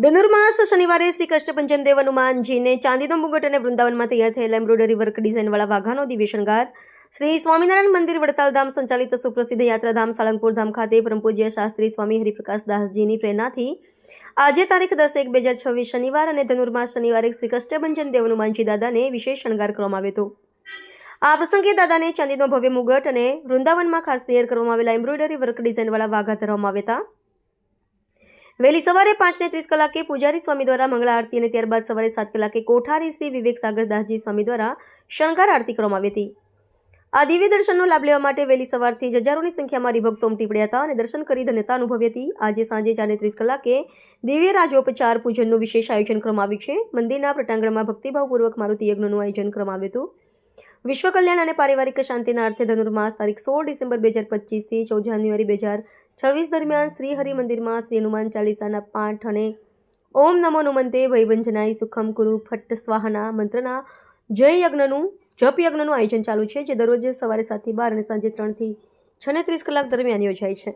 ધનુર્માસ શનિવારે શ્રી કષ્ટભંજન દેવ હનુમાનજીને ચાંદીનો મુગટ અને વૃંદાવનમાં તૈયાર થયેલા એમ્બ્રોઇડરી વર્ક ડિઝાઇનવાળા વાઘાનો દિવ્ય શણગાર શ્રી સ્વામિનારાયણ મંદિર વડતાલ ધામ સંચાલિત સુપ્રસિદ્ધ યાત્રાધામ સાળંગપુર ધામ ખાતે પરમ પૂજ્ય શાસ્ત્રી સ્વામી હરિપ્રકાશ દાસજીની પ્રેરણાથી આજે તારીખ 10/1/2026 શનિવાર અને ધનુર્માસ શનિવારે શ્રી કષ્ટભંજન દેવ હનુમાનજી દાદાને વિશેષ શણગાર કરવામાં આવ્યો હતો। આ પ્રસંગે દાદાને ચાંદીનો ભવ્ય મુગટ અને વૃંદાવનમાં ખાસ તૈયાર કરવામાં આવેલા એમ્બ્રોઇડરી વર્ક ડિઝાઇનવાળા વાઘા ધરવામાં આવ્યા હતા। વહેલી સવારે 5:30 કલાકે પૂજારી સ્વામી દ્વારા મંગળા આરતી અને ત્યારબાદ સવારે 7 કલાકે કોઠારી શ્રી વિવેક સાગરદાસજી સ્વામી દ્વારા શણગાર આરતી કરવામાં આવી હતી। આ દિવ્ય દર્શનનો લાભ લેવા માટે વહેલી સવારથી જ હજારોની સંખ્યામાં હરિભક્તો ઉમટી પડ્યા હતા અને દર્શન કરી ધન્યતા અનુભવી હતી। આજે સાંજે 4:30 કલાકે દિવ્ય રાજોપચાર પૂજનનું વિશેષ આયોજન કરવામાં આવ્યું છે। મંદિરના પ્રટાંગણમાં ભક્તિભાવપૂર્વક મારુતિ યજ્ઞનું આયોજન કરવામાં આવ્યું હતું। વિશ્વ કલ્યાણ અને પારિવારિક શાંતિના અર્થે ધનુર્માસ તારીખ 16 ડિસેમ્બર 2025 થી 14 જાન્યુઆરી 2026 દરમિયાન શ્રી હરિ મંદિરમાં શ્રી હનુમાન ચાલીસાના પાઠ અને ઓમ નમો હનુમંતે વૈવંજનાય સુખમ કુરુ ફટ્ટ સ્વાહાના મંત્રના જપ યજ્ઞનું આયોજન ચાલુ છે, જે દરરોજ સવારે 7 થી 12 અને સાંજે 3 થી 6:30 કલાક દરમિયાન યોજાય છે।